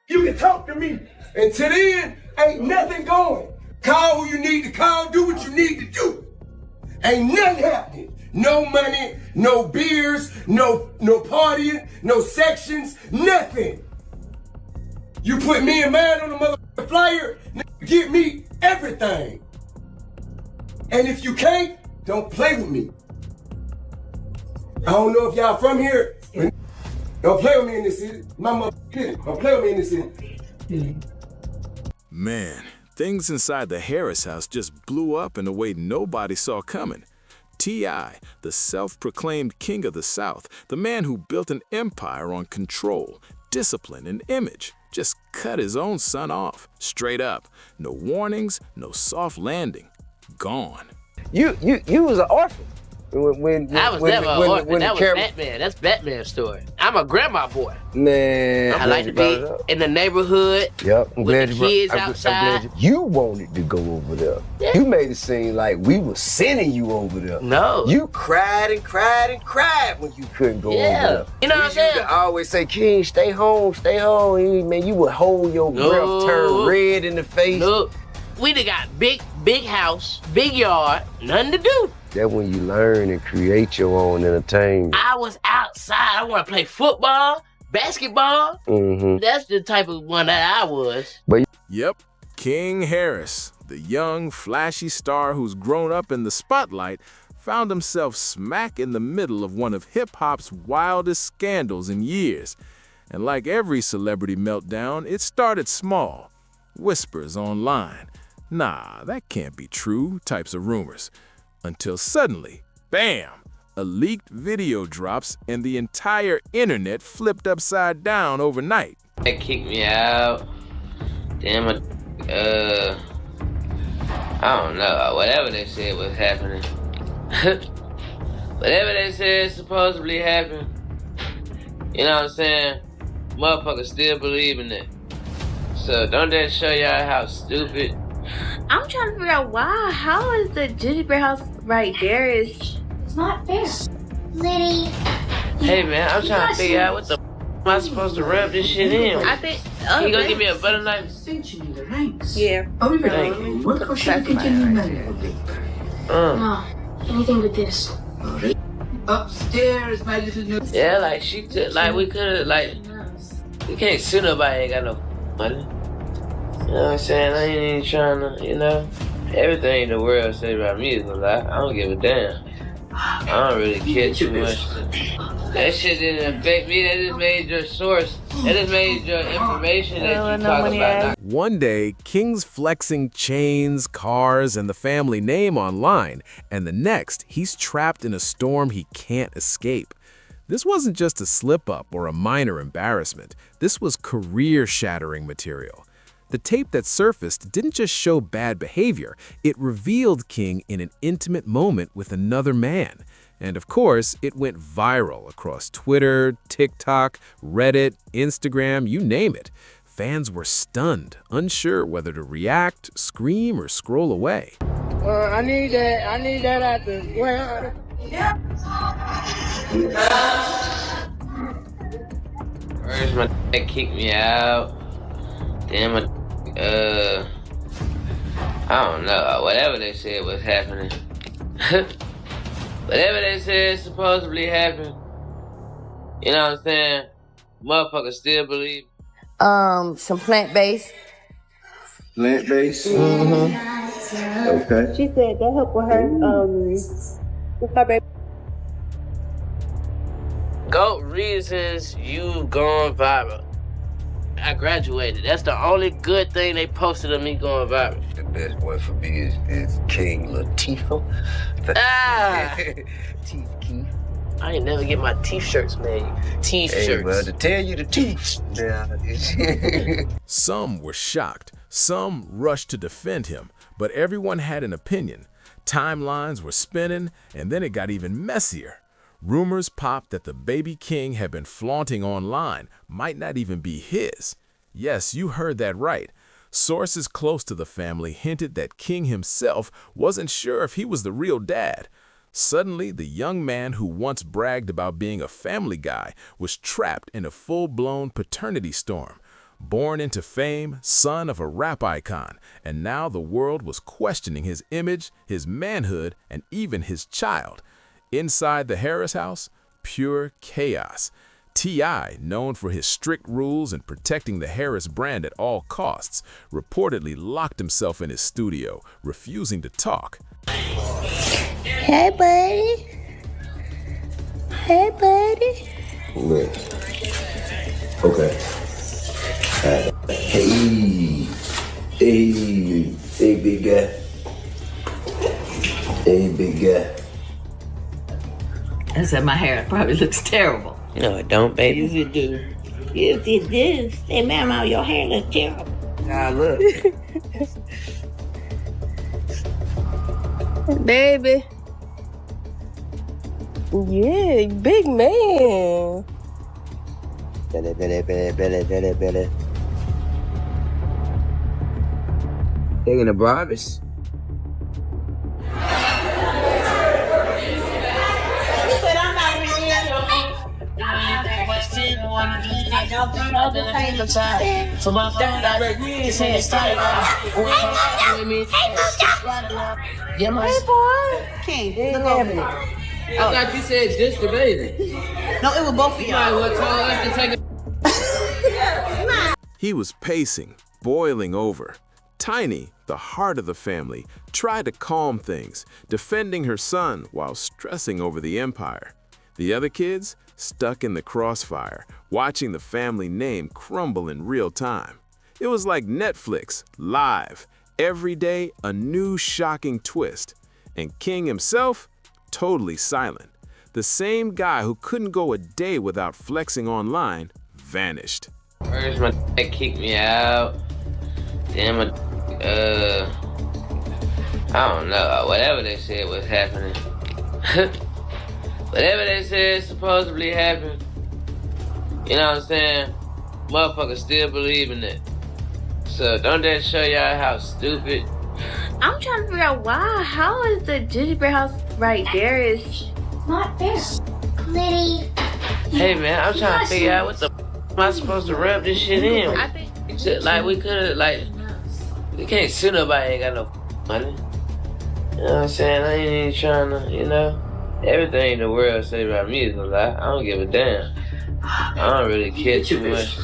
You can talk to me. Until then, ain't nothing going. Call who you need to call, do what you need to do. Ain't nothing happening. No money, no beers, no partying, no sections, nothing. You put me and mine on the motherfucking flyer, give me everything. And if you can't, don't play with me. I don't know if y'all from here, but don't play with me in this city. My motherfucking don't play with me in this city. Man, things inside the Harris house just blew up in a way nobody saw coming. T.I., the self-proclaimed king of the South, the man who built an empire on control, discipline, and image, just cut his own son off, straight up. No warnings, no soft landing. Gone. You was an orphan. I was never an orphan. That was Batman. That's Batman's story. I'm a grandma boy. Man, I like to be in the neighborhood. Yep, I'm glad with the kids outside. You wanted to go over there. Yeah. You made it seem like we were sending you over there. No. You cried and cried and cried when you couldn't go over there. You know what I'm saying? You always say, King, stay home, stay home. Man, you would hold your breath, turn red in the face. Look, we done got big house, big yard, nothing to do. That's when you learn and create your own entertainment. I was outside. I want to play football, basketball. That's the type of one that I was. Yep, King Harris, the young, flashy star who's grown up in the spotlight, found himself smack in the middle of one of hip-hop's wildest scandals in years. And like every celebrity meltdown, it started small. Whispers online. Nah, that can't be true, types of rumors. Until suddenly, bam, a leaked video drops and the entire internet flipped upside down overnight. They kicked me out. Damn it. I don't know. Whatever they said was happening. Whatever they said supposedly happened. You know what I'm saying? Motherfuckers still believe in it. So don't that show y'all how stupid? I'm trying to figure out why. How is the gingerbread house right there? It's not fair. Liddy. Hey man, I'm trying to figure out what the am I supposed to rub this shit in? I think. You gonna give me a butter knife? Yeah. No, anything but this. Upstairs, my little nose. Yeah, like she could, like we could've, like you can't sue nobody ain't got no money. You know what I'm saying? I ain't even trying to, you know. Everything the world say about me is a lie. I don't give a damn. I don't really care too much. That shit didn't affect me. That just made your source. That just made your information that you talk about. One day, King's flexing chains, cars, and the family name online, and the next, he's trapped in a storm he can't escape. This wasn't just a slip-up or a minor embarrassment. This was career-shattering material. The tape that surfaced didn't just show bad behavior, it revealed King in an intimate moment with another man. And of course, it went viral across Twitter, TikTok, Reddit, Instagram, you name it. Fans were stunned, unsure whether to react, scream, or scroll away. I need that at the well. First, my dad kicked me out. Then my I don't know. Whatever they said was happening. Whatever they said supposedly happened. You know what I'm saying? Motherfuckers still believe. Some plant-based. Plant-based? Okay. She said that helped with her baby. GOAT reasons you going viral. I graduated. That's the only good thing they posted of me going viral. The best one for me is King Latifah. Teeth Keith. I ain't never get my teeth shirts made. Teeth Hey, shirts. well, to tell you the truth. Some were shocked, some rushed to defend him, but everyone had an opinion. Timelines were spinning, and then it got even messier. Rumors popped that the baby King had been flaunting online might not even be his. Yes, you heard that right. Sources close to the family hinted that King himself wasn't sure if he was the real dad. Suddenly, the young man who once bragged about being a family guy was trapped in a full-blown paternity storm. Born into fame, son of a rap icon, and now the world was questioning his image, his manhood, and even his child. Inside the Harris house, pure chaos. T.I., known for his strict rules and protecting the Harris brand at all costs, reportedly locked himself in his studio, refusing to talk. Hey, buddy. Hey, buddy. Look. Okay. Hey. Hey. Hey, big guy. Hey, big guy. I said my hair probably looks terrible. No, it don't, baby. Yes, it do. Yes, it does. Say, Mama, your hair looks terrible. Nah, look. Baby. Yeah, big man. Billy. Taking the barbers. I thought you said just the baby. No, it was both of y'all. He was pacing, boiling over. Tiny, the heart of the family, tried to calm things, defending her son while stressing over the empire. The other kids, stuck in the crossfire, watching the family name crumble in real time. It was like Netflix, live, every day a new shocking twist. And King himself, totally silent. The same guy who couldn't go a day without flexing online, vanished. First, my dad kicked me out. Then I don't know, whatever they said was happening. Whatever they said supposedly happened. You know what I'm saying? Motherfuckers still believe in it. So don't that show y'all how stupid? I'm trying to figure out why. How is the gingerbread house right there is Not fair. Liddy. Hey man, I'm trying to figure out what the am I supposed to rub this shit in? I think Like we could've we can't sue nobody ain't got no money. You know what I'm saying? I ain't even trying to, you know. Everything in the world say about me is a lie. I don't give a damn. I don't really care too much.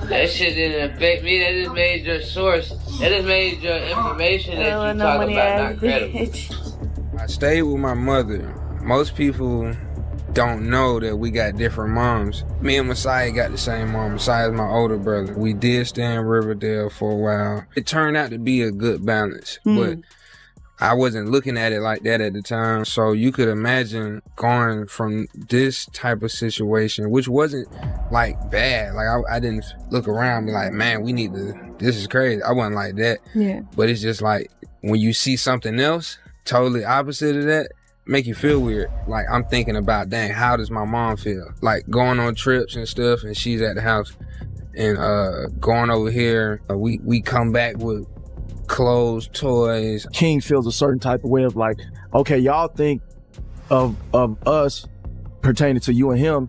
That shit didn't affect me. That just made your source. That just made your information that you talk about not credible. I stayed with my mother. Most people don't know that we got different moms. Me and Messiah got the same mom. Messiah's my older brother. We did stay in Riverdale for a while. It turned out to be a good balance, but I wasn't looking at it like that at the time. So you could imagine going from this type of situation, which wasn't like bad. Like I didn't look around and be like, man, we need to, this is crazy. I wasn't like that. Yeah. But it's just like when you see something else totally opposite of that, make you feel weird. Like I'm thinking about, dang, how does my mom feel? Like going on trips and stuff and she's at the house and going over here, we come back with clothes, toys. King feels a certain type of way of like, okay, y'all think of us pertaining to you and him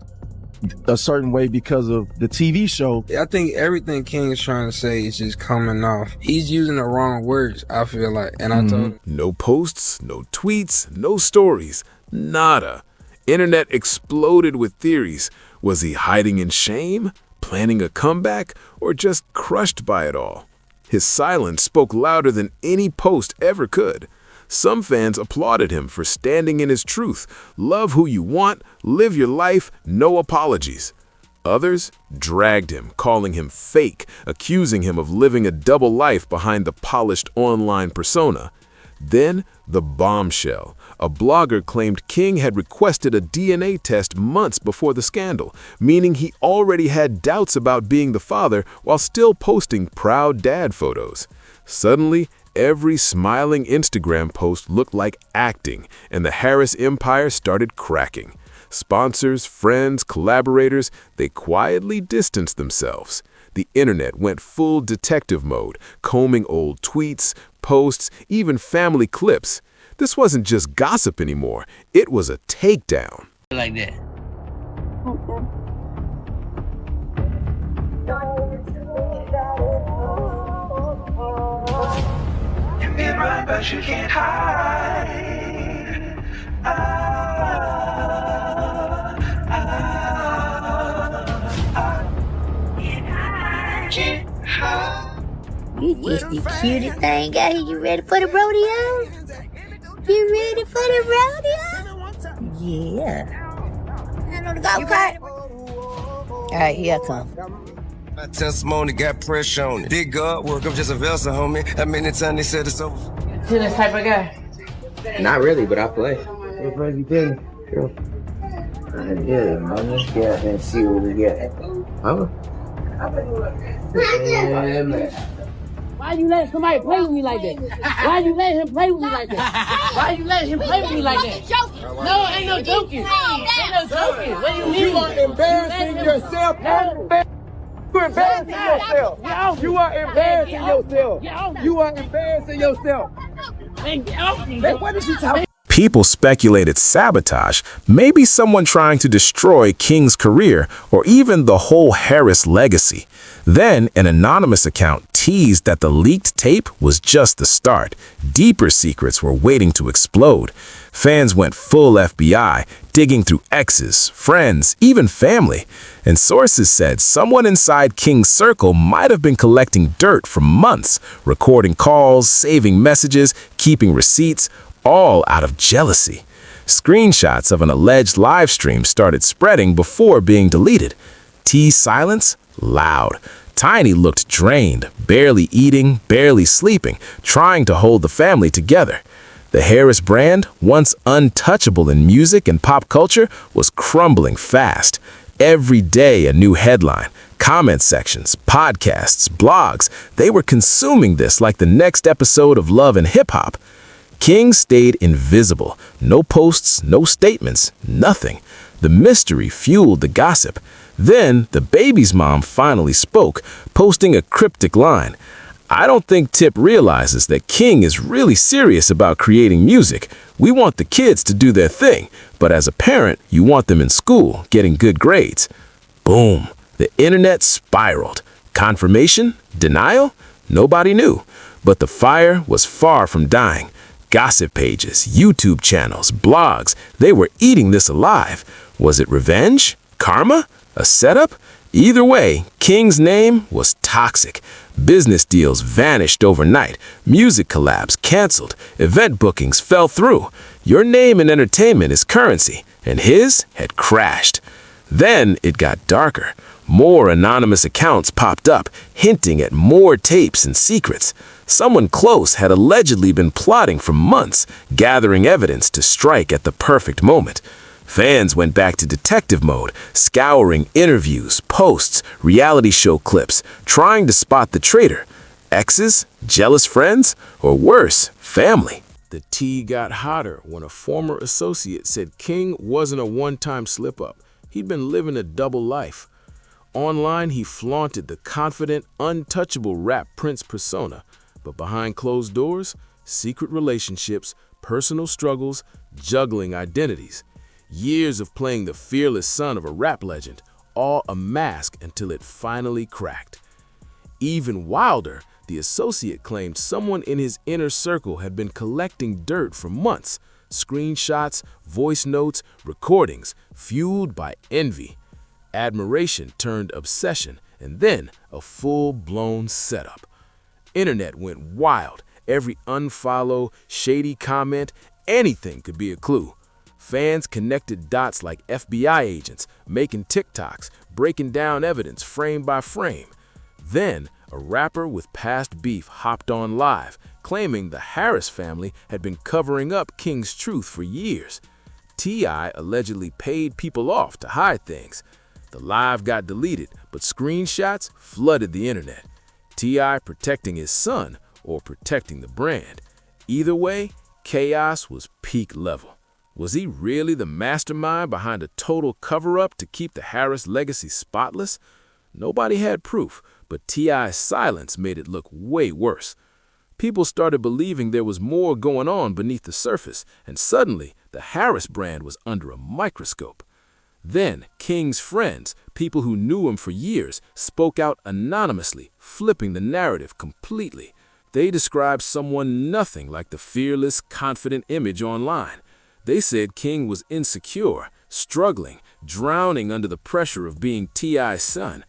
a certain way because of the TV show. I think everything King is trying to say is just coming off. He's using the wrong words, I feel like. And I told him. No posts, no tweets, no stories, nada. Internet exploded with theories. Was he hiding in shame, planning a comeback, or just crushed by it all? His silence spoke louder than any post ever could. Some fans applauded him for standing in his truth. Love who you want, live your life, no apologies. Others dragged him, calling him fake, accusing him of living a double life behind the polished online persona. Then, the bombshell. A blogger claimed King had requested a DNA test months before the scandal, meaning he already had doubts about being the father while still posting proud dad photos. Suddenly, every smiling Instagram post looked like acting, and the Harris empire started cracking. Sponsors, friends, collaborators, they quietly distanced themselves. The internet went full detective mode, combing old tweets, posts, even family clips. This wasn't just gossip anymore. It was a takedown. Like that. run, but you can't hide. Can't hide. You just the cutest thing out here. You ready for the rodeo? You ready for the rodeo? Yeah. I know the golf cart. All right, here I come. My testimony got pressure on it. Big God work, I'm just a vessel, homie. How many times they said it's over? You this type of guy? Not really, but I play. What play you play? Sure. Yeah, man. Let's get out and see what we get. Huh? Yeah, man. Why you let somebody play with me like that? Why you let him play with me like that? Why you let him play with me like that? No, ain't no joking. Ain't no joking. What do you mean? You are embarrassing yourself. You're embarrassing yourself. You are embarrassing yourself. You are embarrassing yourself. What did you talk? People speculated sabotage, maybe someone trying to destroy King's career or even the whole Harris legacy. Then an anonymous account teased that the leaked tape was just the start. Deeper secrets were waiting to explode. Fans went full FBI, digging through exes, friends, even family. And sources said someone inside King's circle might have been collecting dirt for months, recording calls, saving messages, keeping receipts, all out of jealousy. Screenshots of an alleged live stream started spreading before being deleted. T's silence? Loud. Tiny looked drained, barely eating, barely sleeping, trying to hold the family together. The Harris brand, once untouchable in music and pop culture, was crumbling fast. Every day a new headline, comment sections, podcasts, blogs. They were consuming this like the next episode of Love and Hip Hop. King stayed invisible. No posts, no statements, nothing. The mystery fueled the gossip. Then the baby's mom finally spoke, posting a cryptic line. I don't think Tip realizes that King is really serious about creating music. We want the kids to do their thing, but as a parent, you want them in school, getting good grades. Boom. The internet spiraled. Confirmation? Denial? Nobody knew. But the fire was far from dying. Gossip pages, YouTube channels, blogs, they were eating this alive. Was it revenge? Karma? A setup? Either way, King's name was toxic. Business deals vanished overnight. Music collabs canceled. Event bookings fell through. Your name in entertainment is currency, and his had crashed. Then it got darker. More anonymous accounts popped up, hinting at more tapes and secrets. Someone close had allegedly been plotting for months, gathering evidence to strike at the perfect moment. Fans went back to detective mode, scouring interviews, posts, reality show clips, trying to spot the traitor. Exes, jealous friends, or worse, family. The tea got hotter when a former associate said King wasn't a one-time slip-up. He'd been living a double life. Online, he flaunted the confident, untouchable rap prince persona. But behind closed doors, secret relationships, personal struggles, juggling identities. Years of playing the fearless son of a rap legend, all a mask until it finally cracked. Even wilder, the associate claimed someone in his inner circle had been collecting dirt for months. Screenshots, voice notes, recordings, fueled by envy. Admiration turned obsession, and then a full-blown setup. Internet went wild. Every unfollow, shady comment, anything could be a clue. Fans connected dots like FBI agents, making TikToks, breaking down evidence frame by frame. Then, a rapper with past beef hopped on live, claiming the Harris family had been covering up King's truth for years. T.I. allegedly paid people off to hide things. The live got deleted, but screenshots flooded the internet. T.I. protecting his son or protecting the brand. Either way, chaos was peak level. Was he really the mastermind behind a total cover-up to keep the Harris legacy spotless? Nobody had proof, but T.I.'s silence made it look way worse. People started believing there was more going on beneath the surface, and suddenly the Harris brand was under a microscope. Then, King's friends, people who knew him for years, spoke out anonymously, flipping the narrative completely. They described someone nothing like the fearless, confident image online. They said King was insecure, struggling, drowning under the pressure of being T.I.'s son.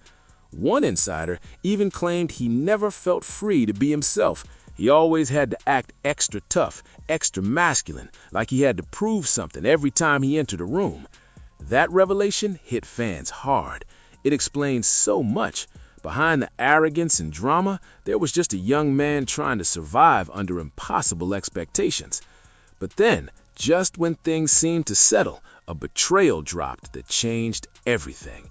One insider even claimed he never felt free to be himself. He always had to act extra tough, extra masculine, like he had to prove something every time he entered a room. That revelation hit fans hard. It explains so much. Behind the arrogance and drama, there was just a young man trying to survive under impossible expectations. But then, just when things seemed to settle, a betrayal dropped that changed everything.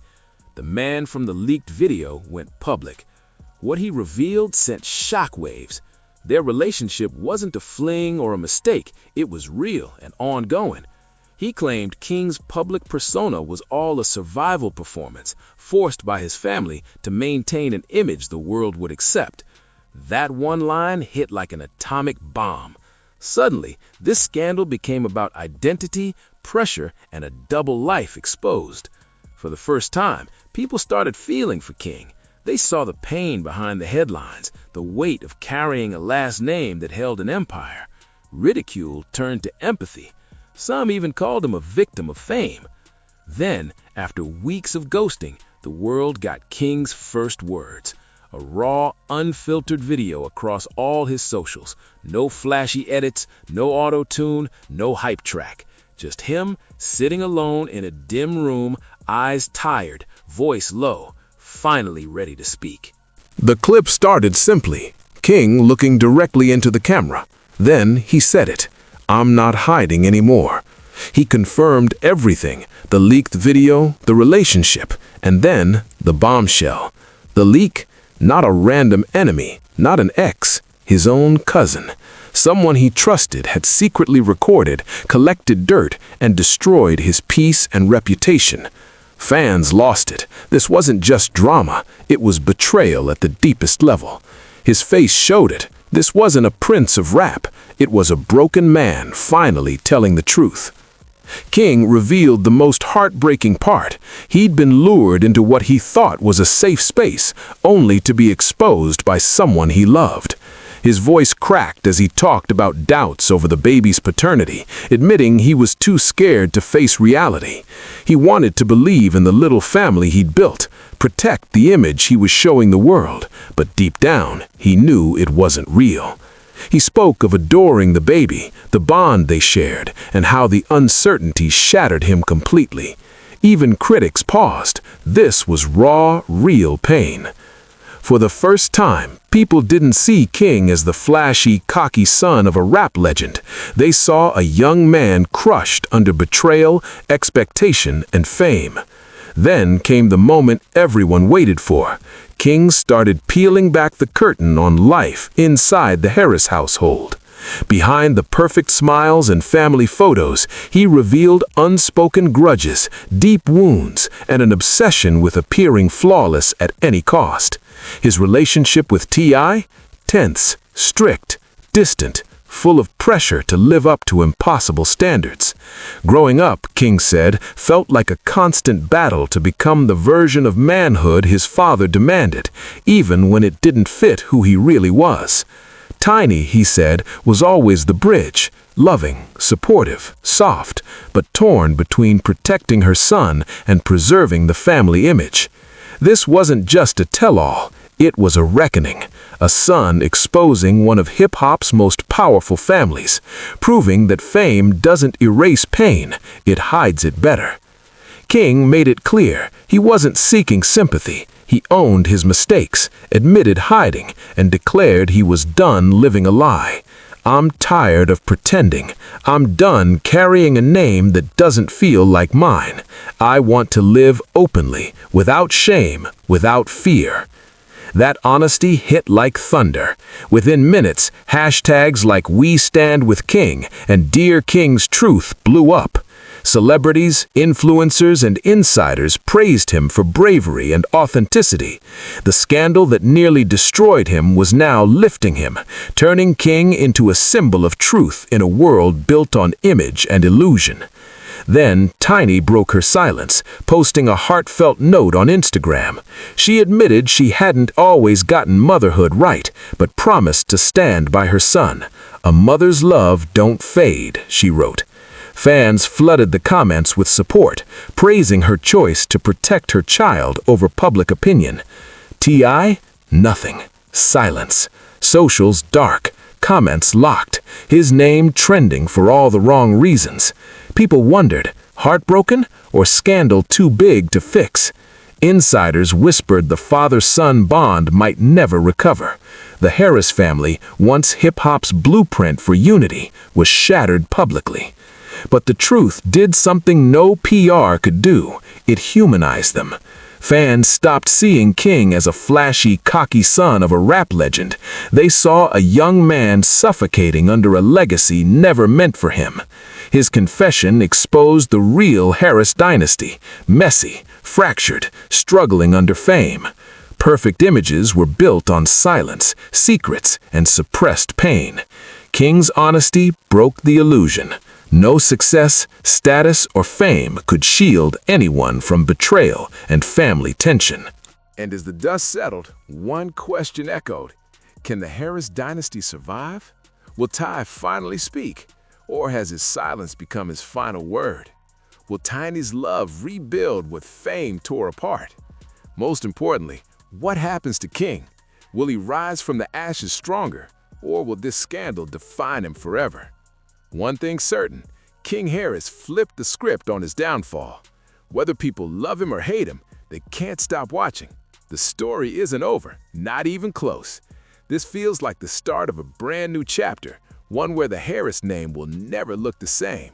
The man from the leaked video went public. What he revealed sent shockwaves. Their relationship wasn't a fling or a mistake, it was real and ongoing. He claimed King's public persona was all a survival performance, forced by his family to maintain an image the world would accept. That one line hit like an atomic bomb. Suddenly, this scandal became about identity, pressure, and a double life exposed. For the first time, people started feeling for King. They saw the pain behind the headlines, the weight of carrying a last name that held an empire. Ridicule turned to empathy. Some even called him a victim of fame. Then, after weeks of ghosting, the world got King's first words. A raw, unfiltered video across all his socials. No flashy edits, no auto-tune, no hype track. Just him sitting alone in a dim room, eyes tired, voice low, finally ready to speak. The clip started simply, King looking directly into the camera. Then he said it, "I'm not hiding anymore." He confirmed everything, the leaked video, the relationship, and then the bombshell. The leak, not a random enemy, not an ex, his own cousin. Someone he trusted had secretly recorded, collected dirt, and destroyed his peace and reputation. Fans lost it. This wasn't just drama, it was betrayal at the deepest level. His face showed it. This wasn't a prince of rap, it was a broken man finally telling the truth. King revealed the most heartbreaking part. He'd been lured into what he thought was a safe space, only to be exposed by someone he loved. His voice cracked as he talked about doubts over the baby's paternity, admitting he was too scared to face reality. He wanted to believe in the little family he'd built, protect the image he was showing the world, but deep down, he knew it wasn't real. He spoke of adoring the baby, the bond they shared, and how the uncertainty shattered him completely. Even critics paused. This was raw, real pain. For the first time, people didn't see King as the flashy, cocky son of a rap legend. They saw a young man crushed under betrayal, expectation, and fame. Then came the moment everyone waited for. King started peeling back the curtain on life inside the Harris household. Behind the perfect smiles and family photos, he revealed unspoken grudges, deep wounds, and an obsession with appearing flawless at any cost. His relationship with T.I.? Tense, strict, distant, full of pressure to live up to impossible standards. Growing up, King said, felt like a constant battle to become the version of manhood his father demanded, even when it didn't fit who he really was. Tiny, he said, was always the bridge, loving, supportive, soft, but torn between protecting her son and preserving the family image. This wasn't just a tell-all, it was a reckoning, a son exposing one of hip-hop's most powerful families, proving that fame doesn't erase pain, it hides it better. King made it clear he wasn't seeking sympathy. He owned his mistakes, admitted hiding, and declared he was done living a lie. "I'm tired of pretending. I'm done carrying a name that doesn't feel like mine. I want to live openly, without shame, without fear." That honesty hit like thunder. Within minutes, hashtags like "We Stand With King" and "Dear King's Truth" blew up. Celebrities, influencers, and insiders praised him for bravery and authenticity. The scandal that nearly destroyed him was now lifting him, turning King into a symbol of truth in a world built on image and illusion. Then Tiny broke her silence, posting a heartfelt note on Instagram. She admitted she hadn't always gotten motherhood right, but promised to stand by her son. "A mother's love don't fade," she wrote. Fans flooded the comments with support, praising her choice to protect her child over public opinion. T.I.? Nothing. Silence. Socials dark. Comments locked. His name trending for all the wrong reasons. People wondered, heartbroken or scandal too big to fix? Insiders whispered the father-son bond might never recover. The Harris family, once hip-hop's blueprint for unity, was shattered publicly. But the truth did something no PR could do. It humanized them. Fans stopped seeing King as a flashy, cocky son of a rap legend. They saw a young man suffocating under a legacy never meant for him. His confession exposed the real Harris dynasty, messy, fractured, struggling under fame. Perfect images were built on silence, secrets, and suppressed pain. King's honesty broke the illusion. No success, status, or fame could shield anyone from betrayal and family tension. And as the dust settled, one question echoed. Can the Harris dynasty survive? Will Ty finally speak? Or has his silence become his final word? Will Tiny's love rebuild what fame tore apart? Most importantly, what happens to King? Will he rise from the ashes stronger? Or will this scandal define him forever? One thing's certain, King Harris flipped the script on his downfall. Whether people love him or hate him, they can't stop watching. The story isn't over, not even close. This feels like the start of a brand new chapter, one where the Harris name will never look the same.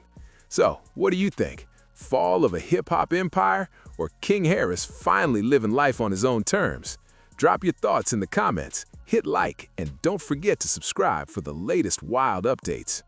So, what do you think? Fall of a hip-hop empire, or King Harris finally living life on his own terms? Drop your thoughts in the comments, hit like, and don't forget to subscribe for the latest wild updates.